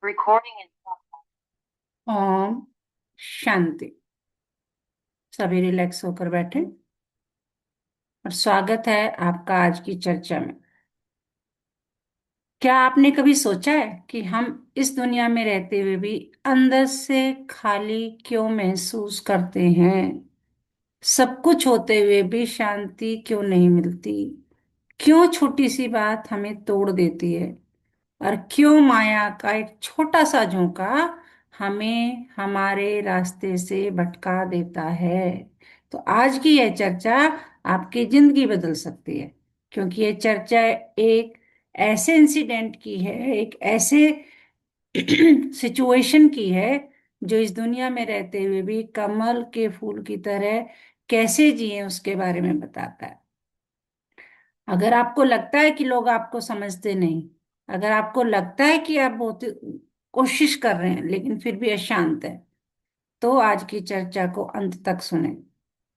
Recording in Om Shanti. सभी relax होकर बैठे और स्वागत है आपका आज की चर्चा में। क्या आपने कभी सोचा है कि हम इस दुनिया में रहते हुए भी अंदर से खाली क्यों महसूस करते हैं? सब कुछ होते हुए भी शांति क्यों नहीं मिलती? क्यों छोटी सी बात हमें तोड़ देती है? और क्यों माया का एक छोटा सा झोंका हमें हमारे रास्ते से भटका देता है? तो आज की यह चर्चा आपकी जिंदगी बदल सकती है, क्योंकि यह चर्चा एक ऐसे इंसिडेंट की है, एक ऐसे सिचुएशन की है जो इस दुनिया में रहते हुए भी कमल के फूल की तरह कैसे जिए उसके बारे में बताता है। अगर आपको लगता है कि लोग आपको समझते नहीं, अगर आपको लगता है कि आप बहुत कोशिश कर रहे हैं लेकिन फिर भी अशांत है, तो आज की चर्चा को अंत तक सुने,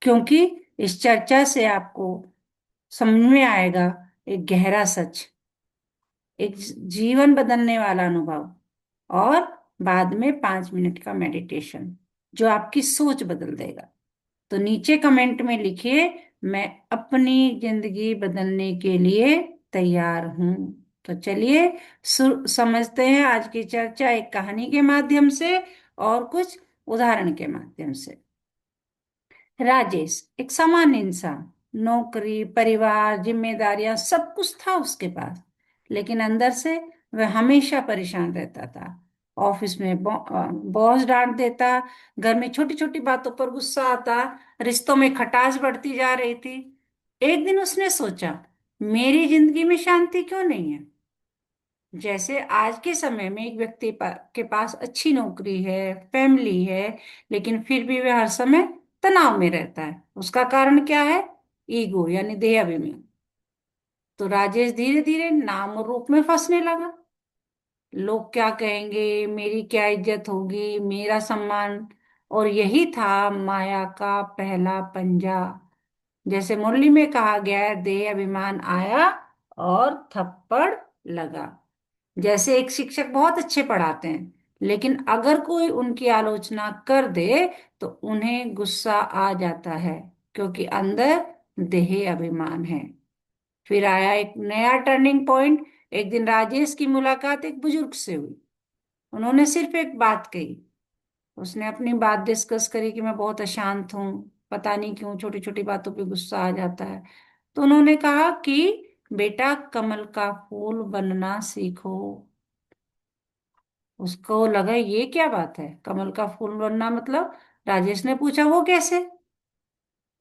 क्योंकि इस चर्चा से आपको समझ में आएगा एक गहरा सच, एक जीवन बदलने वाला अनुभव, और बाद में 5 मिनट का मेडिटेशन जो आपकी सोच बदल देगा। तो नीचे कमेंट में लिखिए, मैं अपनी जिंदगी बदलने के लिए तैयार हूं। तो चलिए समझते हैं आज की चर्चा एक कहानी के माध्यम से और कुछ उदाहरण के माध्यम से। राजेश एक सामान्य इंसान, नौकरी, परिवार, जिम्मेदारियां सब कुछ था उसके पास, लेकिन अंदर से वह हमेशा परेशान रहता था। ऑफिस में बॉस डांट देता, घर में छोटी छोटी बातों पर गुस्सा आता, रिश्तों में खटास बढ़ती जा रही थी। एक दिन उसने सोचा, मेरी जिंदगी में शांति क्यों नहीं है? जैसे आज के समय में एक व्यक्ति के पास अच्छी नौकरी है, फैमिली है, लेकिन फिर भी वह हर समय तनाव में रहता है। उसका कारण क्या है? ईगो यानी देह अभिमान। तो राजेश धीरे धीरे नाम और रूप में फंसने लगा। लोग क्या कहेंगे, मेरी क्या इज्जत होगी, मेरा सम्मान। और यही था माया का पहला पंजा। जैसे मुरली में कहा गया है, देह अभिमान आया और थप्पड़ लगा। जैसे एक शिक्षक बहुत अच्छे पढ़ाते हैं, लेकिन अगर कोई उनकी आलोचना कर दे तो उन्हें गुस्सा आ जाता है, क्योंकि अंदर देह अभिमान है। फिर आया एक नया टर्निंग पॉइंट। एक दिन राजेश की मुलाकात एक बुजुर्ग से हुई। उन्होंने सिर्फ एक बात कही। उसने अपनी बात डिस्कस करी कि मैं बहुत अशांत हूँ, पता नहीं क्यों छोटी छोटी बातों पे गुस्सा आ जाता है। तो उन्होंने कहा कि बेटा, कमल का फूल बनना सीखो। उसको लगा ये क्या बात है, कमल का फूल बनना मतलब? राजेश ने पूछा, वो कैसे?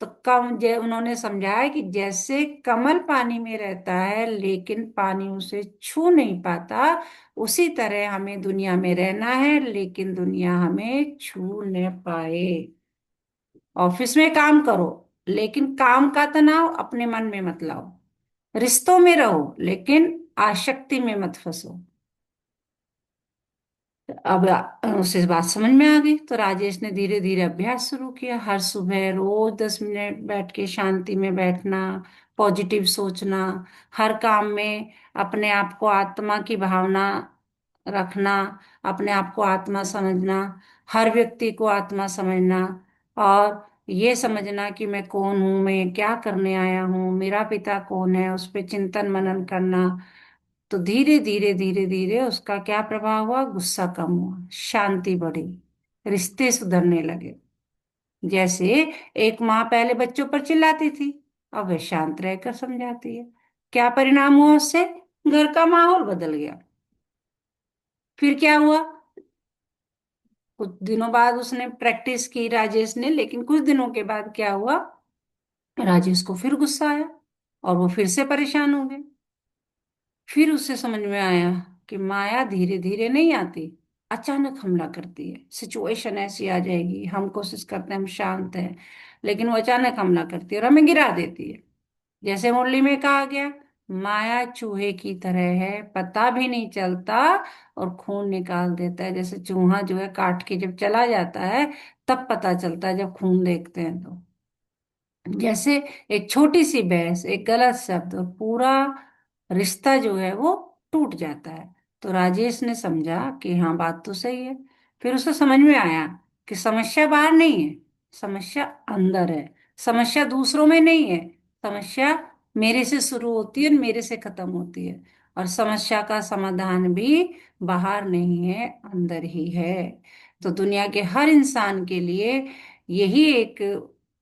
तो उन्होंने समझाया कि जैसे कमल पानी में रहता है लेकिन पानी उसे छू नहीं पाता, उसी तरह हमें दुनिया में रहना है लेकिन दुनिया हमें छू न पाए। ऑफिस में काम करो, लेकिन काम का तनाव अपने मन में मत लाओ। रिश्तों में रहो, लेकिन आसक्ति में मत फंसो। अब उसे बात समझ में आ गई, तो राजेश ने धीरे धीरे अभ्यास शुरू किया। हर सुबह रोज 10 मिनट बैठ के शांति में बैठना, पॉजिटिव सोचना, हर काम में अपने आप को आत्मा की भावना रखना, अपने आप को आत्मा समझना, हर व्यक्ति को आत्मा समझना, और ये समझना कि मैं कौन हूँ, मैं क्या करने आया हूँ, मेरा पिता कौन है, उस पर चिंतन मनन करना। तो धीरे धीरे धीरे धीरे उसका क्या प्रभाव हुआ? गुस्सा कम हुआ, शांति बढ़ी, रिश्ते सुधरने लगे। जैसे एक माँ पहले बच्चों पर चिल्लाती थी, अब वह शांत रहकर समझाती है। क्या परिणाम हुआ उससे? घर का माहौल बदल गया। फिर क्या हुआ? कुछ दिनों बाद उसने प्रैक्टिस की राजेश ने, लेकिन कुछ दिनों के बाद क्या हुआ? राजेश को फिर गुस्सा आया और वो फिर से परेशान हो गए। फिर उसे समझ में आया कि माया धीरे धीरे नहीं आती, अचानक हमला करती है। सिचुएशन ऐसी आ जाएगी, हम कोशिश करते हैं, हम शांत हैं, लेकिन वो अचानक हमला करती है और हमें गिरा देती है। जैसे मुरली में कहा गया, माया चूहे की तरह है, पता भी नहीं चलता और खून निकाल देता है। जैसे चूहा जो है काट के जब चला जाता है, तब पता चलता है जब खून देखते हैं तो। जैसे एक छोटी सी बहस, एक गलत शब्द और पूरा रिश्ता जो है वो टूट जाता है। तो राजेश ने समझा कि हाँ, बात तो सही है। फिर उसे समझ में आया कि समस्या बाहर नहीं है, समस्या अंदर है। समस्या दूसरों में नहीं है, समस्या मेरे से शुरू होती है और मेरे से खत्म होती है। और समस्या का समाधान भी बाहर नहीं है, अंदर ही है। तो दुनिया के हर इंसान के लिए यही एक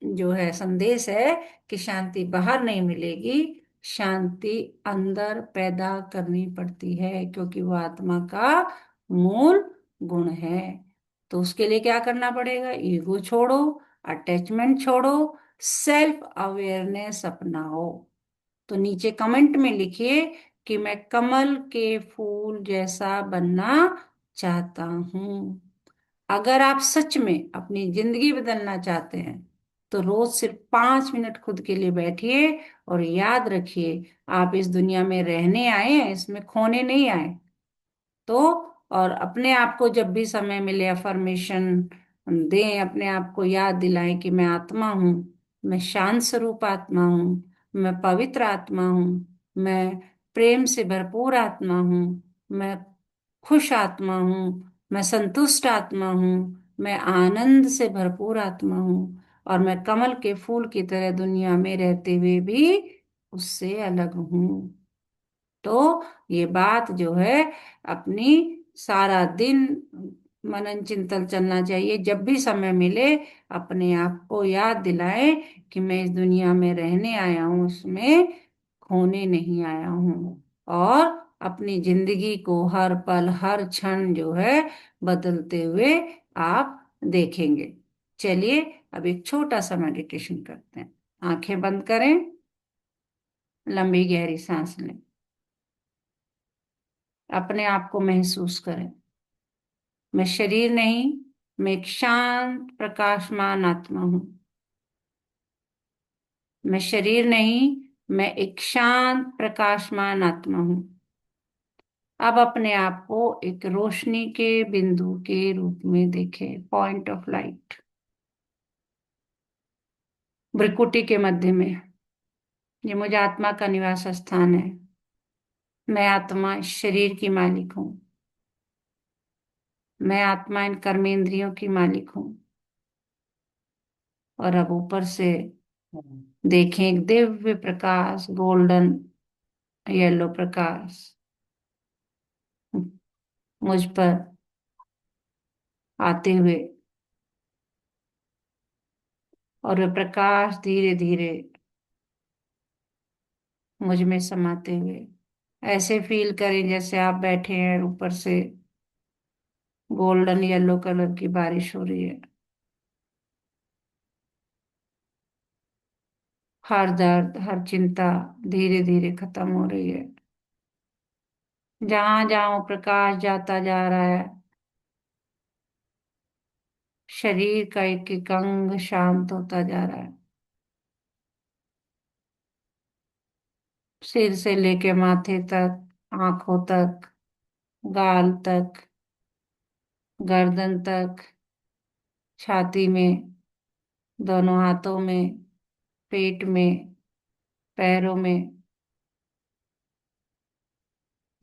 जो है संदेश है कि शांति बाहर नहीं मिलेगी, शांति अंदर पैदा करनी पड़ती है, क्योंकि वो आत्मा का मूल गुण है। तो उसके लिए क्या करना पड़ेगा? ईगो छोड़ो, अटैचमेंट छोड़ो, सेल्फ अवेयरनेस अपनाओ। तो नीचे कमेंट में लिखिए कि मैं कमल के फूल जैसा बनना चाहता हूँ। अगर आप सच में अपनी जिंदगी बदलना चाहते हैं तो रोज सिर्फ 5 मिनट खुद के लिए बैठिए और याद रखिए, आप इस दुनिया में रहने आए हैं, इसमें खोने नहीं आए। तो और अपने आप को जब भी समय मिले अफर्मेशन दें, अपने आप को याद दिलाएं कि मैं आत्मा हूँ, मैं शांत स्वरूप आत्मा हूँ, मैं पवित्र आत्मा हूँ, मैं प्रेम से भरपूर आत्मा हूँ, मैं खुश आत्मा हूँ, मैं संतुष्ट आत्मा हूँ, मैं आनंद से भरपूर आत्मा हूँ, और मैं कमल के फूल की तरह दुनिया में रहते हुए भी उससे अलग हूँ। तो ये बात जो है अपनी सारा दिन मनन चिंतन चलना चाहिए। जब भी समय मिले अपने आप को याद दिलाएं कि मैं इस दुनिया में रहने आया हूँ, उसमें खोने नहीं आया हूँ। और अपनी जिंदगी को हर पल हर क्षण जो है बदलते हुए आप देखेंगे। चलिए अब एक छोटा सा मेडिटेशन करते हैं। आंखें बंद करें, लंबी गहरी सांस लें, अपने आप को महसूस करें। मैं शरीर नहीं, मैं एक शांत प्रकाशमान आत्मा हूं। मैं शरीर नहीं, मैं एक शांत प्रकाशमान आत्मा हूं। अब अपने आप को एक रोशनी के बिंदु के रूप में देखें, पॉइंट ऑफ लाइट, भ्रिकुटी के मध्य में। ये मुझे आत्मा का निवास स्थान है। मैं आत्मा इस शरीर की मालिक हूँ। मैं आत्मा इन कर्मेंद्रियों की मालिक हूँ। और अब ऊपर से देखें एक दिव्य प्रकाश, गोल्डन येलो प्रकाश मुझ पर आते हुए, और वह प्रकाश धीरे धीरे मुझ में समाते हुए ऐसे फील करें जैसे आप बैठे हैं, ऊपर से गोल्डन येलो कलर की बारिश हो रही है। हर दर्द, हर चिंता धीरे धीरे खत्म हो रही है। जहां जहां वो प्रकाश जाता जा रहा है, शरीर का एक एक अंग शांत होता जा रहा है। सिर से लेके माथे तक, आंखों तक, गाल तक, गर्दन तक, छाती में, दोनों हाथों में, पेट में, पैरों में,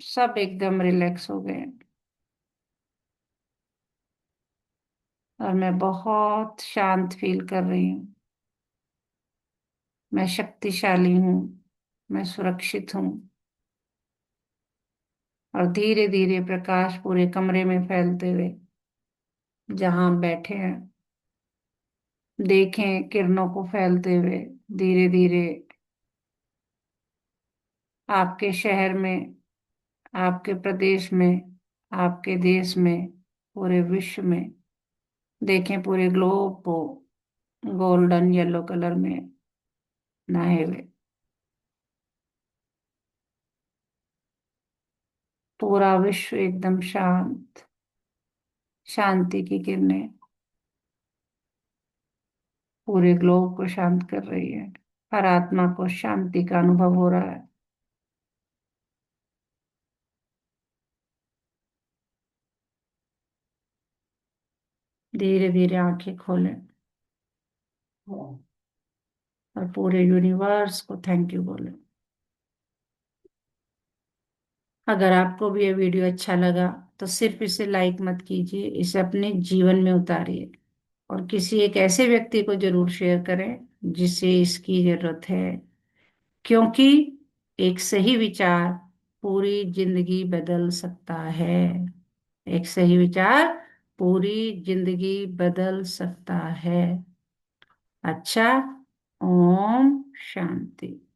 सब एकदम रिलैक्स हो गए। और मैं बहुत शांत फील कर रही हूँ। मैं शक्तिशाली हूँ, मैं सुरक्षित हूँ। और धीरे धीरे प्रकाश पूरे कमरे में फैलते हुए, जहां हम बैठे हैं, देखें किरणों को फैलते हुए धीरे धीरे आपके शहर में, आपके प्रदेश में, आपके देश में, पूरे विश्व में। देखें पूरे ग्लोब को गोल्डन येलो कलर में नहाए हुए। पूरा विश्व एकदम शांत, शांति की किरणें पूरे ग्लोब को शांत कर रही है। हर आत्मा को शांति का अनुभव हो रहा है। धीरे धीरे आंखें खोलें और पूरे यूनिवर्स को थैंक यू बोलें। अगर आपको भी ये वीडियो अच्छा लगा तो सिर्फ इसे लाइक मत कीजिए, इसे अपने जीवन में उतारिए और किसी एक ऐसे व्यक्ति को जरूर शेयर करें जिसे इसकी जरूरत है, क्योंकि एक सही विचार पूरी जिंदगी बदल सकता है। एक सही विचार पूरी जिंदगी बदल सकता है। अच्छा। ओम शांति।